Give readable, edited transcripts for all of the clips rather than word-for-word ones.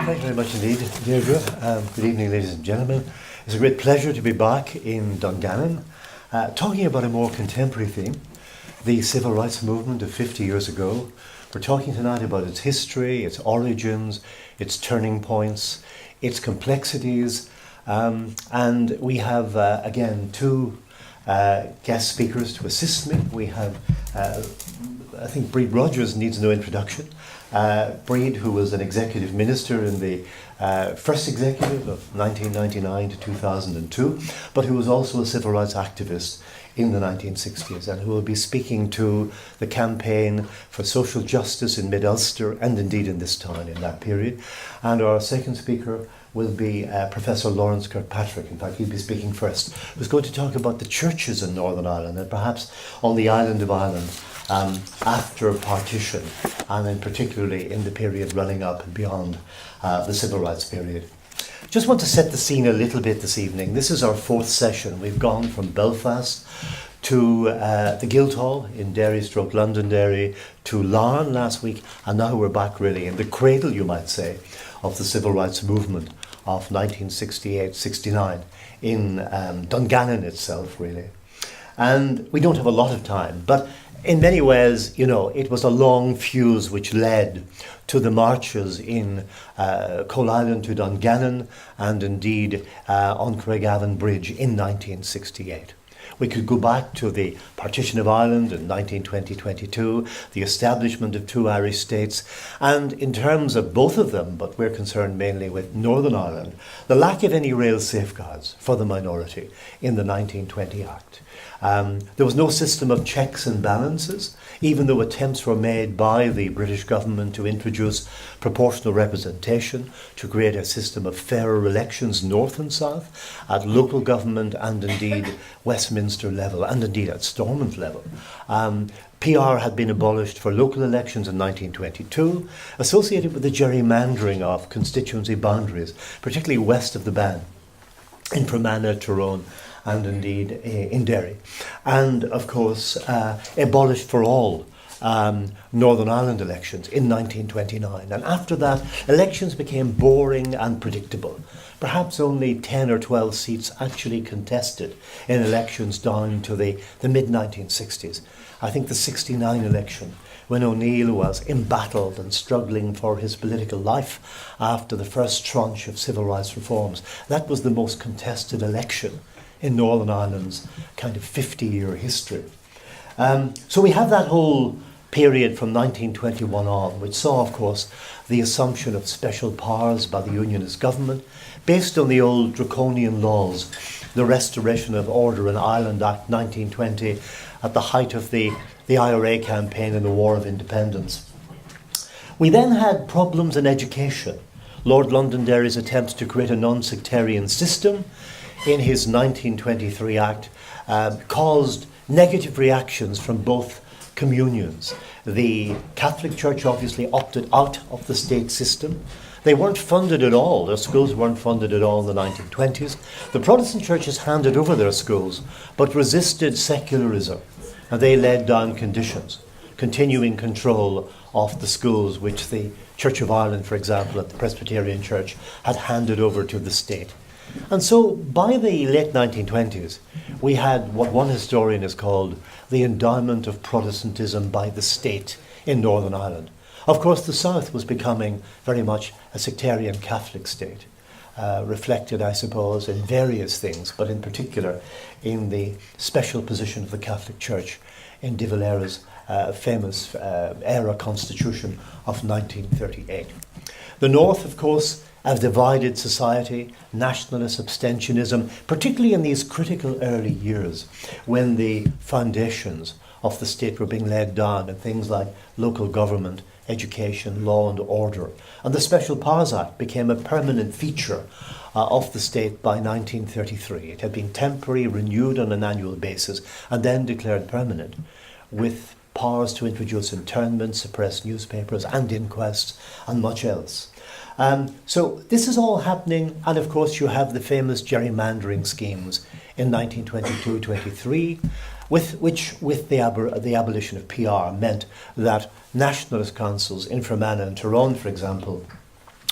Thank you very much indeed, Deirdre. Good evening, ladies and gentlemen. It's a great pleasure to be back in Dungannon, talking about a more contemporary theme, the civil rights movement of 50 years ago. We're talking tonight about its history, its origins, its turning points, its complexities, and we have, again, two guest speakers to assist me. We have, I think Bríd Rodgers needs no introduction. Bríd, who was an executive minister in the first executive of 1999 to 2002, but who was also a civil rights activist in the 1960s, and who will be speaking to the campaign for social justice in Mid-Ulster and indeed in this town in that period. And our second speaker will be Professor Lawrence Kirkpatrick. In fact, he'll be speaking first, who's going to talk about the churches in Northern Ireland and perhaps on the island of Ireland after partition, and then particularly in the period running up and beyond the civil rights period. Just want to set the scene a little bit this evening. This is our fourth session. We've gone from Belfast to the Guildhall in Derry/Londonderry, to Larne last week, and now we're back really in the cradle, you might say, of the civil rights movement of 1968-69 in Dungannon itself, really. And we don't have a lot of time, but in many ways, you know, it was a long fuse which led to the marches in Coal Island to Dungannon and indeed on Craigavon Bridge in 1968. We could go back to the partition of Ireland in 1920-22, the establishment of two Irish states, and in terms of both of them, but we're concerned mainly with Northern Ireland, the lack of any real safeguards for the minority in the 1920 Act. There was no system of checks and balances, even though attempts were made by the British government to introduce proportional representation, to create a system of fairer elections north and south, at local government and indeed Westminster level, and indeed at Stormont level. PR had been abolished for local elections in 1922, associated with the gerrymandering of constituency boundaries, particularly west of the Bann, in Fermanagh, Tyrone, and indeed in Derry. And of course, abolished for all Northern Ireland elections in 1929. And after that, elections became boring and predictable. Perhaps only 10 or 12 seats actually contested in elections down to the mid-1960s. I think the 69 election, when O'Neill was embattled and struggling for his political life after the first tranche of civil rights reforms, that was the most contested election in Northern Ireland's kind of 50-year history. So we have that whole period from 1921 on, which saw, of course, the assumption of special powers by the Unionist government, based on the old draconian laws, the Restoration of Order in Ireland Act 1920, at the height of the IRA campaign and the War of Independence. We then had problems in education. Lord Londonderry's attempts to create a non-sectarian system in his 1923 Act caused negative reactions from both communions. The Catholic Church obviously opted out of the state system. They weren't funded at all. Their schools weren't funded at all in the 1920s. The Protestant churches handed over their schools, but resisted secularism. And they laid down conditions, continuing control of the schools, which the Church of Ireland, for example, at the Presbyterian Church, had handed over to the state. And so by the late 1920s, we had what one historian has called the endowment of Protestantism by the state in Northern Ireland. Of course, the South was becoming very much a sectarian Catholic state, reflected, I suppose, in various things, but in particular in the special position of the Catholic Church in De Valera's famous era constitution of 1938. The North, of course, a divided society, nationalist abstentionism, particularly in these critical early years when the foundations of the state were being laid down in things like local government, education, law and order. And the Special Powers Act became a permanent feature of the state by 1933. It had been temporarily renewed on an annual basis and then declared permanent, with powers to introduce internment, suppress newspapers and inquests and much else. So this is all happening, and of course you have the famous gerrymandering schemes in 1922-23, with the abolition of PR meant that nationalist councils in Fermanagh and Tyrone, for example,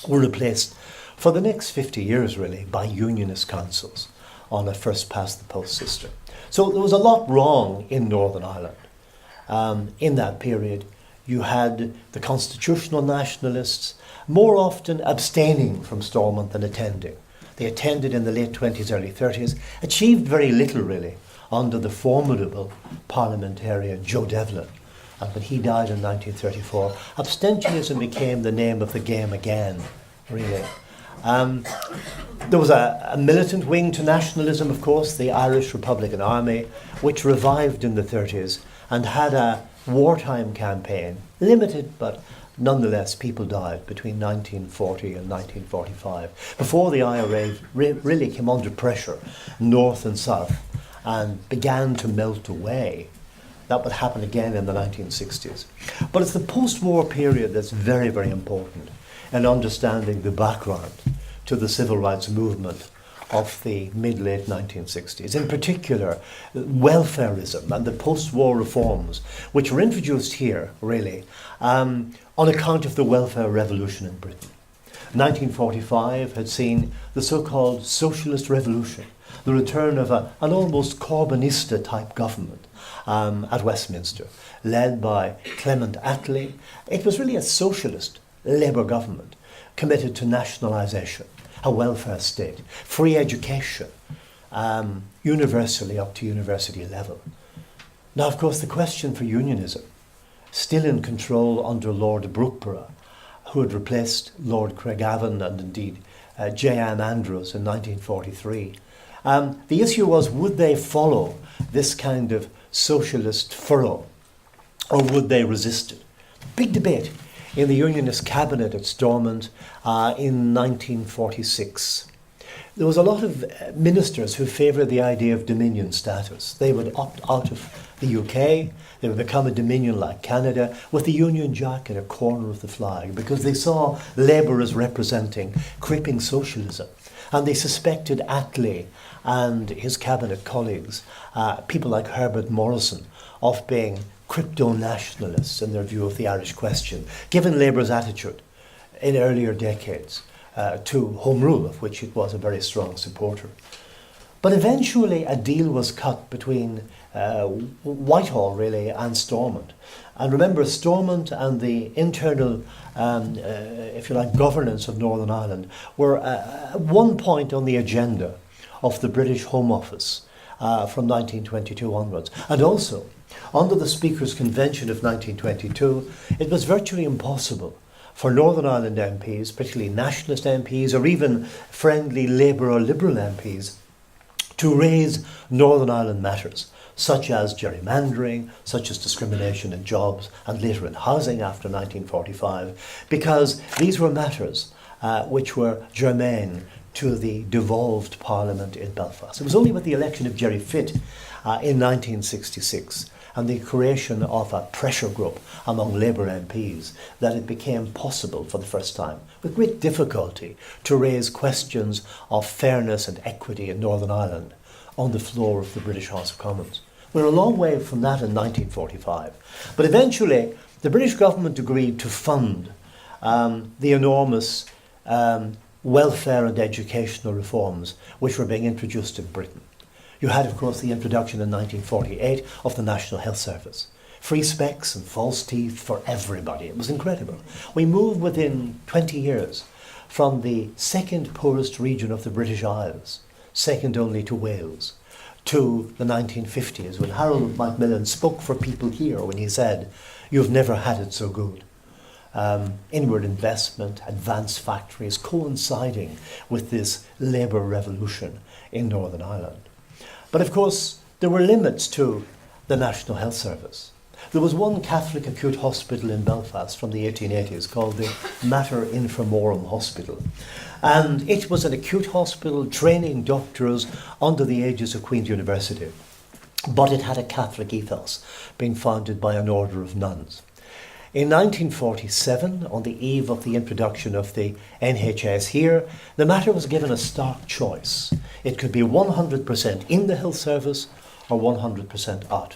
were replaced for the next 50 years really by unionist councils on a first-past-the-post system. So there was a lot wrong in Northern Ireland. In that period, you had the constitutional nationalists more often abstaining from Stormont than attending. They attended in the late 20s, early 30s, achieved very little really under the formidable parliamentarian Joe Devlin. And when he died in 1934, abstentionism became the name of the game again, really. There was a militant wing to nationalism, of course, the Irish Republican Army, which revived in the 30s and had a wartime campaign, limited, but nonetheless people died between 1940 and 1945, before the IRA really came under pressure, north and south, and began to melt away. That would happen again in the 1960s. But it's the post-war period that's very, very important in understanding the background to the civil rights movement of the mid-late 1960s. In particular, welfarism and the post-war reforms, which were introduced here, really, on account of the welfare revolution in Britain. 1945 had seen the so-called socialist revolution, the return of an almost Corbynista-type government at Westminster, led by Clement Attlee. It was really a socialist Labour government committed to nationalisation, a welfare state, free education, universally up to university level. Now, of course, the question for unionism, still in control under Lord Brookborough, who had replaced Lord Craigavon and indeed J.M. Andrews in 1943. The issue was, would they follow this kind of socialist furrow, or would they resist it? Big debate in the Unionist cabinet at Stormont in 1946. There was a lot of ministers who favoured the idea of Dominion status. They would opt out of the UK, they would become a Dominion like Canada, with the Union Jack at a corner of the flag, because they saw Labour as representing creeping socialism. And they suspected Attlee and his cabinet colleagues, people like Herbert Morrison, of being crypto-nationalists in their view of the Irish question, given Labour's attitude in earlier decades to Home Rule, of which it was a very strong supporter. But eventually a deal was cut between Whitehall, really, and Stormont. And remember, Stormont and the internal, if you like, governance of Northern Ireland were at one point on the agenda of the British Home Office from 1922 onwards. And also, under the Speaker's Convention of 1922, it was virtually impossible for Northern Ireland MPs, particularly nationalist MPs, or even friendly Labour or Liberal MPs, to raise Northern Ireland matters, such as gerrymandering, such as discrimination in jobs, and later in housing after 1945, because these were matters which were germane to the devolved Parliament in Belfast. It was only with the election of Gerry Fitt in 1966 and the creation of a pressure group among Labour MPs that it became possible for the first time, with great difficulty, to raise questions of fairness and equity in Northern Ireland on the floor of the British House of Commons. We're a long way from that in 1945. But eventually, the British government agreed to fund the enormous welfare and educational reforms which were being introduced in Britain. You had, of course, the introduction in 1948 of the National Health Service. Free specs and false teeth for everybody. It was incredible. We moved within 20 years from the second poorest region of the British Isles, second only to Wales, to the 1950s, when Harold Macmillan spoke for people here when he said, "You've never had it so good." Inward investment, advanced factories coinciding with this Labour revolution in Northern Ireland. But of course, there were limits to the National Health Service. There was one Catholic acute hospital in Belfast from the 1880s called the Mater Infirmorum Hospital. And it was an acute hospital training doctors under the aegis of Queen's University. But it had a Catholic ethos, being founded by an order of nuns. In 1947, on the eve of the introduction of the NHS here, the Mater was given a stark choice. It could be 100% in the health service or 100% out.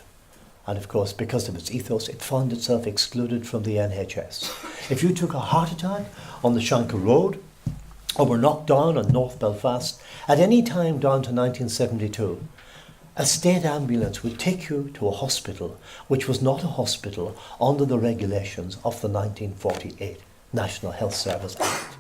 And of course, because of its ethos, it found itself excluded from the NHS. If you took a heart attack on the Shankill Road, or were knocked down on North Belfast, at any time down to 1972, a state ambulance would take you to a hospital which was not a hospital under the regulations of the 1948 National Health Service Act.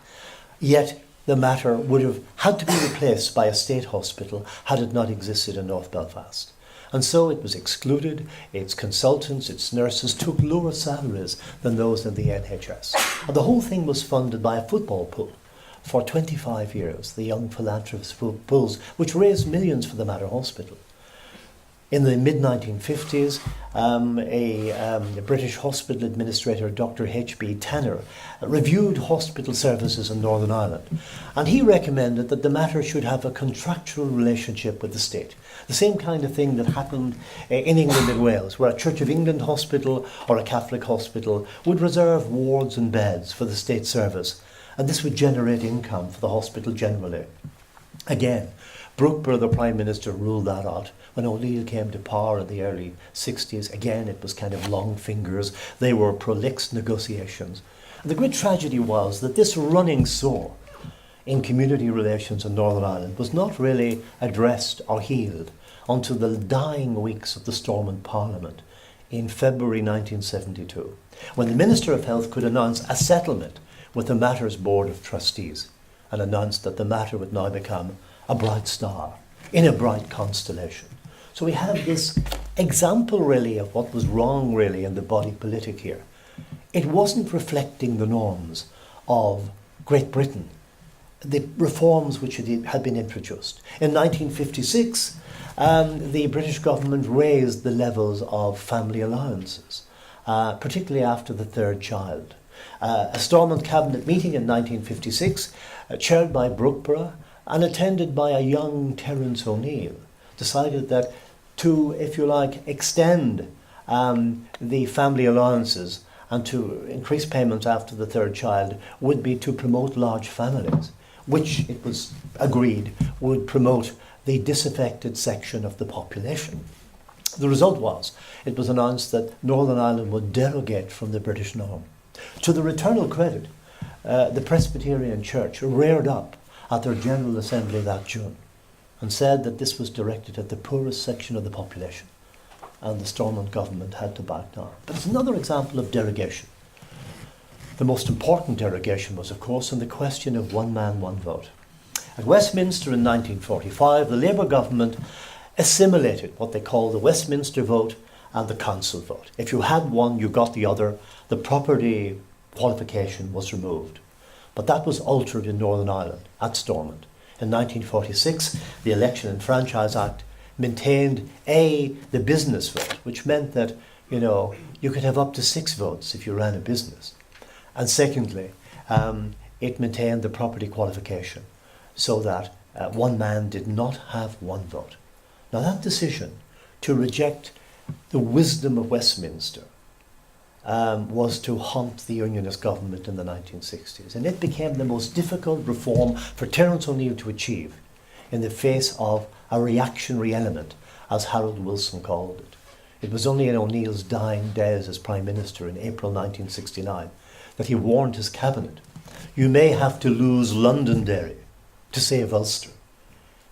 Yet the matter would have had to be replaced by a state hospital had it not existed in North Belfast. And so it was excluded. Its consultants, its nurses took lower salaries than those in the NHS. And the whole thing was funded by a football pool for 25 years, the Young Philanthropists Pools, which raised millions for the Mater Hospital. In the mid-1950s, a British hospital administrator, Dr. H.B. Tanner, reviewed hospital services in Northern Ireland, and he recommended that the Mater should have a contractual relationship with the state. The same kind of thing that happened in England and Wales, where a Church of England hospital or a Catholic hospital would reserve wards and beds for the state service, and this would generate income for the hospital generally. Again, Brookborough, the Prime Minister, ruled that out. When O'Neill came to power in the early 60s, again it was kind of long fingers. They were prolix negotiations. And the great tragedy was that this running sore in community relations in Northern Ireland was not really addressed or healed until the dying weeks of the Stormont Parliament in February 1972, when the Minister of Health could announce a settlement with the Mater's Board of Trustees and announced that the Mater would now become a bright star in a bright constellation. So we have this example really of what was wrong really in the body politic here. It wasn't reflecting the norms of Great Britain, the reforms which had been introduced. In 1956, the British government raised the levels of family allowances, particularly after the third child. A Stormont Cabinet meeting in 1956, chaired by Brookborough and attended by a young Terence O'Neill, decided that to, if you like, extend the family allowances and to increase payments after the third child would be to promote large families, which it was agreed would promote the disaffected section of the population. The result was, it was announced that Northern Ireland would derogate from the British norm. To their eternal credit, the Presbyterian Church reared up at their General Assembly that June and said that this was directed at the poorest section of the population, and the Stormont government had to back down. But it's another example of derogation. The most important derogation was, of course, on the question of one man, one vote. At Westminster in 1945, the Labour government assimilated what they called the Westminster vote and the council vote. If you had one, you got the other. The property qualification was removed. But that was altered in Northern Ireland at Stormont. In 1946, the Election and Franchise Act maintained the business vote, which meant that, you could have up to 6 votes if you ran a business. And secondly, it maintained the property qualification so that one man did not have one vote. Now that decision to reject the wisdom of Westminster was to haunt the Unionist government in the 1960s. And it became the most difficult reform for Terence O'Neill to achieve in the face of a reactionary element, as Harold Wilson called it. It was only in O'Neill's dying days as Prime Minister in April 1969 that he warned his cabinet, "You may have to lose Londonderry to save Ulster."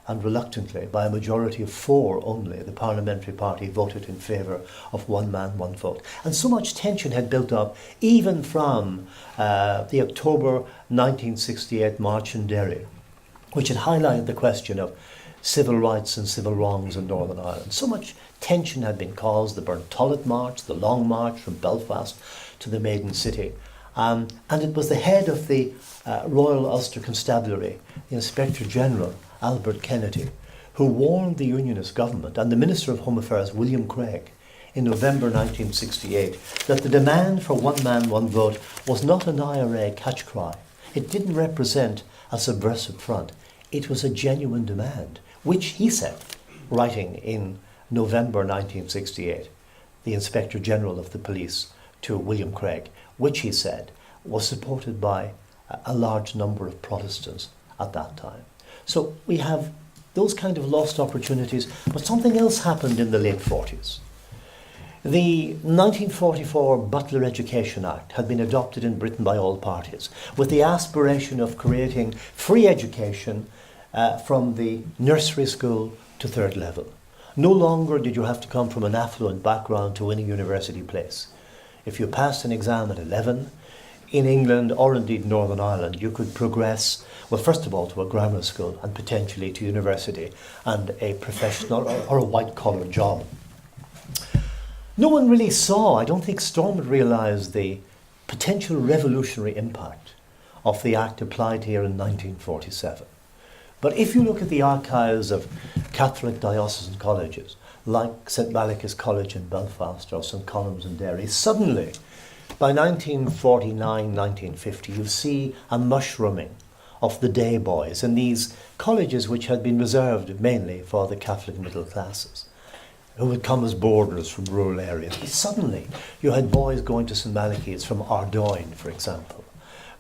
And reluctantly, by a majority of 4 only, the parliamentary party voted in favour of one man, one vote. And so much tension had built up, even from the October 1968 march in Derry, which had highlighted the question of civil rights and civil wrongs in Northern Ireland. So much tension had been caused, the Burntollet March, the Long March from Belfast to the Maiden City. And it was the head of the Royal Ulster Constabulary, the Inspector General, Albert Kennedy, who warned the Unionist government and the Minister of Home Affairs, William Craig, in November 1968, that the demand for one man, one vote was not an IRA catch cry. It didn't represent a subversive front. It was a genuine demand, which he said, writing in November 1968, the Inspector General of the Police to William Craig, which he said was supported by a large number of Protestants at that time. So we have those kind of lost opportunities, but something else happened in the late 40s. The 1944 Butler Education Act had been adopted in Britain by all parties with the aspiration of creating free education from the nursery school to third level. No longer did you have to come from an affluent background to win a university place. If you passed an exam at 11, in England or indeed Northern Ireland, you could progress, well, first of all, to a grammar school and potentially to university and a professional or a white-collar job. No one really saw, I don't think Stormont realised the potential revolutionary impact of the Act applied here in 1947. But if you look at the archives of Catholic diocesan colleges, like St Malachy's College in Belfast or St Colum's in Derry, suddenly, by 1949-1950, you see a mushrooming of the day boys in these colleges which had been reserved mainly for the Catholic middle classes, who would come as boarders from rural areas. But suddenly, you had boys going to St Malachy's from Ardoyne, for example,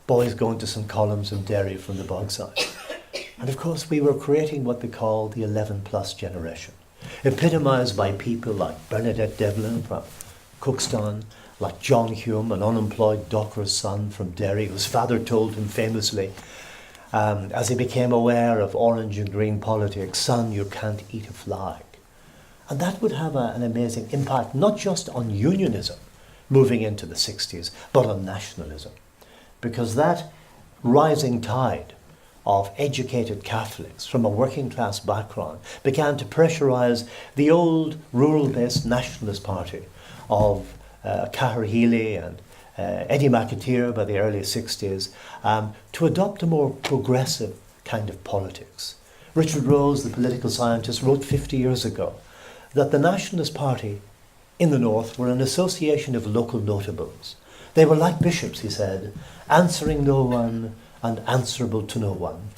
boys going to St Colum's and Derry from the Bogside. And of course, we were creating what they call the 11-plus generation, epitomised by people like Bernadette Devlin from Cookstown, like John Hume, an unemployed doctor's son from Derry, whose father told him famously, as he became aware of orange and green politics, "Son, you can't eat a flag." And that would have an amazing impact, not just on unionism moving into the 60s, but on nationalism. Because that rising tide of educated Catholics from a working class background began to pressurise the old rural-based nationalist party of Cahir Healy and Eddie McAteer by the early 60s to adopt a more progressive kind of politics. Richard Rose, the political scientist, wrote 50 years ago that the Nationalist Party in the North were an association of local notables. They were like bishops, he said, answering no one and answerable to no one.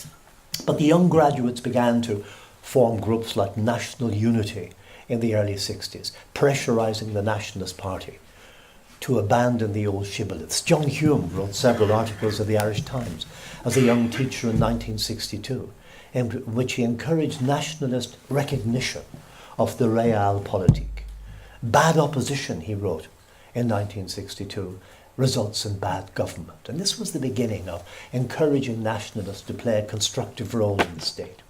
But the young graduates began to form groups like National Unity in the early 60s, pressurising the Nationalist Party to abandon the old shibboleths. John Hume wrote several articles of the Irish Times as a young teacher in 1962, in which he encouraged nationalist recognition of the realpolitik. Bad opposition, he wrote in 1962, results in bad government. And this was the beginning of encouraging nationalists to play a constructive role in the state.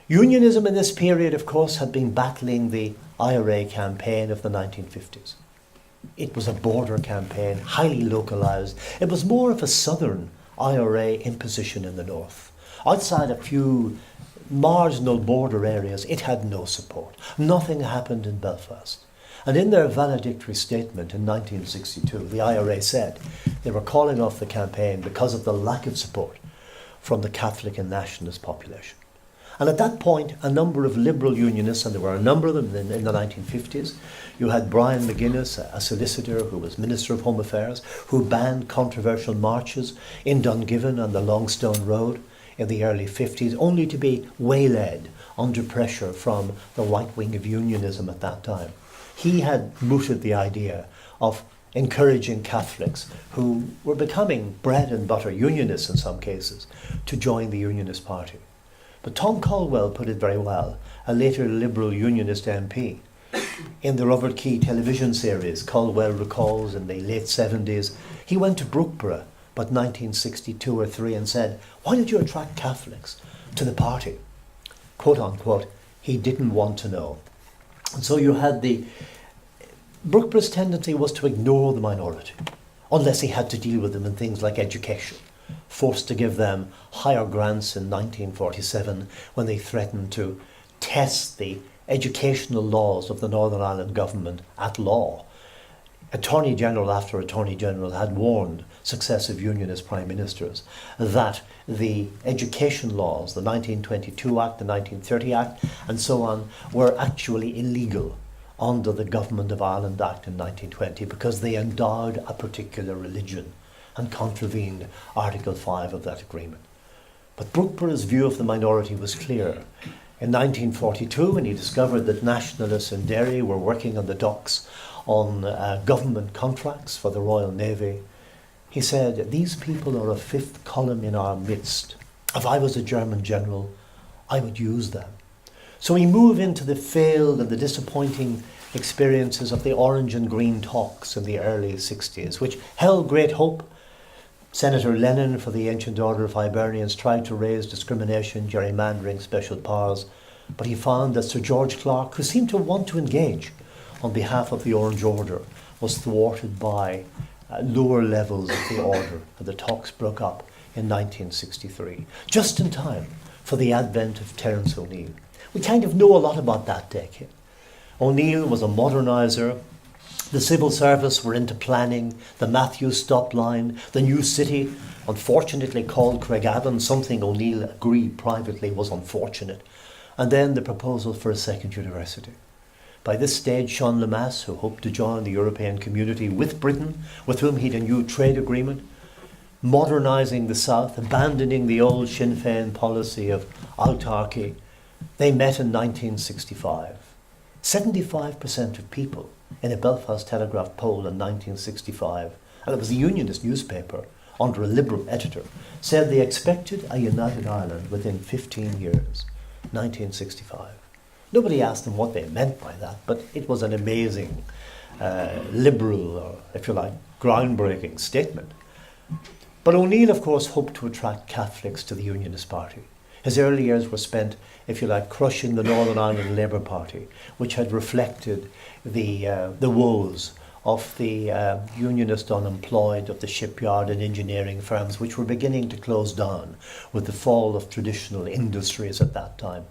Unionism in this period, of course, had been battling the IRA campaign of the 1950s. It was a border campaign, highly localised. It was more of a southern IRA imposition in the north. Outside a few marginal border areas, it had no support. Nothing happened in Belfast. And in their valedictory statement in 1962, the IRA said they were calling off the campaign because of the lack of support from the Catholic and nationalist population. And at that point, a number of liberal unionists, and there were a number of them in the 1950s, you had Brian McGuinness, a solicitor who was Minister of Home Affairs, who banned controversial marches in Dungannon and the Longstone Road in the early 50s, only to be waylaid under pressure from the right wing of unionism at that time. He had mooted the idea of encouraging Catholics who were becoming bread and butter unionists in some cases to join the Unionist Party. But Tom Caldwell put it very well, a later Liberal Unionist MP. In the Robert Key television series, Caldwell recalls in the late 70s, he went to Brookborough, but 1962 or 3, and said, "Why did you attract Catholics to the party?" Quote unquote, he didn't want to know. And so you had Brookborough's tendency was to ignore the minority, unless he had to deal with them in things like education, forced to give them higher grants in 1947 when they threatened to test the educational laws of the Northern Ireland government at law. Attorney General after Attorney General had warned successive Unionist Prime Ministers that the education laws, the 1922 Act, the 1930 Act and so on, were actually illegal under the Government of Ireland Act in 1920 because they endowed a particular religion and contravened Article 5 of that agreement. But Brookborough's view of the minority was clear. In 1942, when he discovered that nationalists in Derry were working on the docks on government contracts for the Royal Navy, he said, "These people are a fifth column in our midst. If I was a German general, I would use them." So we move into the failed and the disappointing experiences of the Orange and Green talks in the early 60s, which held great hope. Senator Lennon for the Ancient Order of Hibernians tried to raise discrimination, gerrymandering, special powers, but he found that Sir George Clarke, who seemed to want to engage on behalf of the Orange Order, was thwarted by lower levels of the order, and the talks broke up in 1963, just in time for the advent of Terence O'Neill. We kind of know a lot about that decade. O'Neill was a moderniser. The civil service were into planning, the Matthews stop line, the new city, unfortunately called Craigavon, something O'Neill agreed privately was unfortunate, and then the proposal for a second university. By this stage, Sean Lemass, who hoped to join the European community with Britain, with whom he had a new trade agreement, modernising the South, abandoning the old Sinn Féin policy of autarky, they met in 1965. 75% of people in a Belfast Telegraph poll in 1965, and it was a unionist newspaper under a Liberal editor, said they expected a united Ireland within 15 years, 1965. Nobody asked them what they meant by that, but it was an amazing liberal, or if you like, groundbreaking statement. But O'Neill, of course, hoped to attract Catholics to the Unionist Party. His early years were spent, if you like, crushing the Northern Ireland Labour Party, which had reflected the woes of the unionist unemployed, of the shipyard and engineering firms, which were beginning to close down with the fall of traditional industries at that time.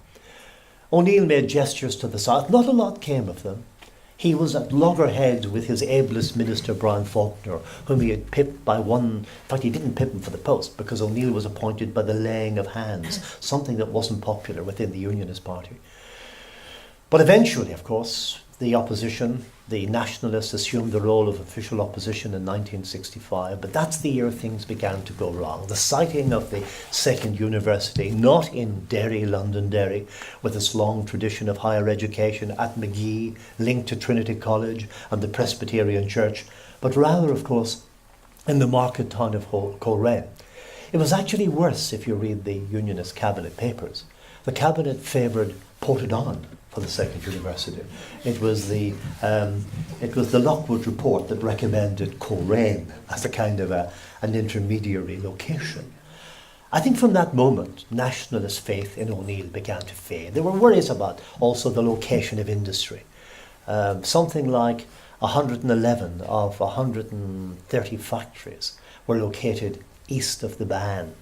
O'Neill made gestures to the South. Not a lot came of them. He was at loggerheads with his ablest minister, Brian Faulkner, whom he had pipped by one. In fact, he didn't pip him for the post because O'Neill was appointed by the laying of hands, something that wasn't popular within the Unionist Party. But eventually, of course, the opposition, the nationalists, assumed the role of official opposition in 1965, but that's the year things began to go wrong. The siting of the second university, not in Derry, Londonderry, with its long tradition of higher education at Magee, linked to Trinity College and the Presbyterian Church, but rather, of course, in the market town of Coleraine. It was actually worse if you read the Unionist cabinet papers. The cabinet favoured Portadown for the second university. It was the Lockwood report that recommended Coleraine as a kind of an intermediary location. I think from that moment, nationalist faith in O'Neill began to fade. There were worries about also the location of industry. Something like 111 of 130 factories were located east of the Bann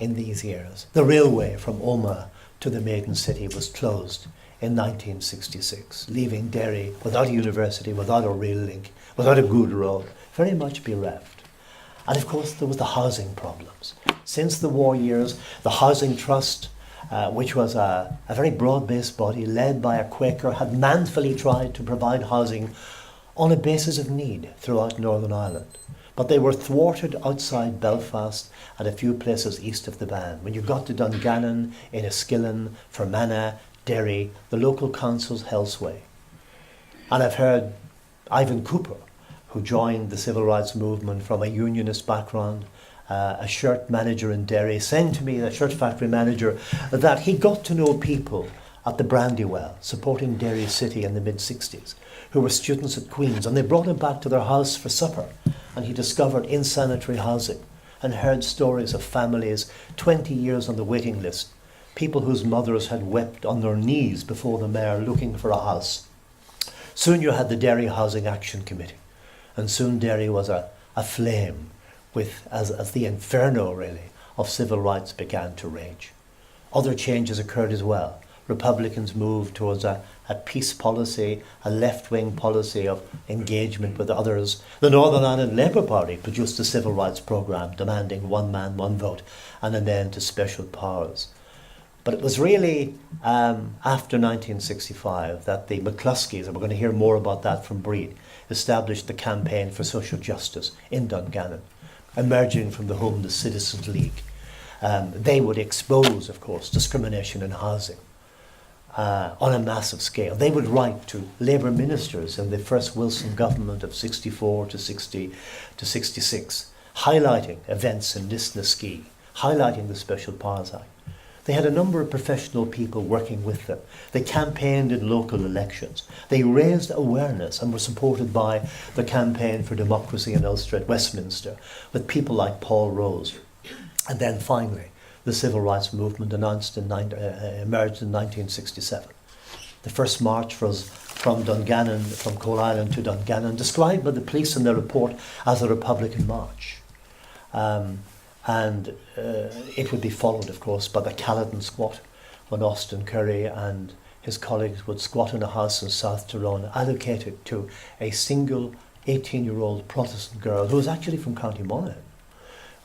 in these years. The railway from Omagh to the Maiden City was closed in 1966, leaving Derry without a university, without a rail link, without a good road, very much bereft. And of course there was the housing problems. Since the war years, the Housing Trust, which was a very broad-based body led by a Quaker, had manfully tried to provide housing on a basis of need throughout Northern Ireland. But they were thwarted outside Belfast and a few places east of the Bann. When you got to Dungannon, Enniskillen, Fermanagh, Derry, the local councils held sway. And I've heard Ivan Cooper, who joined the civil rights movement from a unionist background, a shirt manager in Derry, saying to me, a shirt factory manager, that he got to know people at the Brandywell, supporting Derry City in the mid-60s, who were students at Queen's, and they brought him back to their house for supper, and he discovered insanitary housing and heard stories of families 20 years on the waiting list, people whose mothers had wept on their knees before the mayor looking for a house. Soon you had the Derry Housing Action Committee, and soon Derry was aflame with as the inferno, really, of civil rights began to rage. Other changes occurred as well. Republicans moved towards a peace policy, a left-wing policy of engagement with others. The Northern Ireland Labour Party produced a civil rights programme demanding one man, one vote, and an end to special powers. But it was really after 1965 that the McCluskeys, and we're going to hear more about that from Bríd, established the Campaign for Social Justice in Dungannon, emerging from the Homeless Citizens League. They would expose, of course, discrimination in housing on a massive scale. They would write to Labour ministers in the first Wilson government of 64 to 66, highlighting events in Lisnaskea, highlighting the Special Powers Act. They had a number of professional people working with them. They campaigned in local elections. They raised awareness and were supported by the Campaign for Democracy in Ulster at Westminster, with people like Paul Rose. And then finally, the civil rights movement emerged in 1967. The first march was from Dungannon, from Coal Island to Dungannon, described by the police in their report as a Republican march. And it would be followed, of course, by the Caledon squat, when Austin Curry and his colleagues would squat in a house in South Tyrone allocated to a single 18-year-old Protestant girl who was actually from County Monaghan,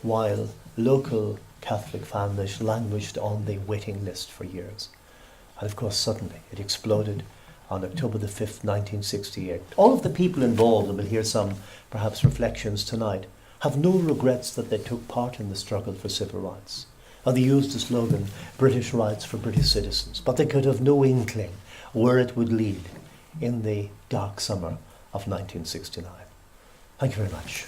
while local Catholic families languished on the waiting list for years. And of course, suddenly it exploded on October the 5th, 1968. All of the people involved, and we'll hear some perhaps reflections tonight, have no regrets that they took part in the struggle for civil rights. And they used the slogan, British rights for British citizens, but they could have no inkling where it would lead in the dark summer of 1969. Thank you very much.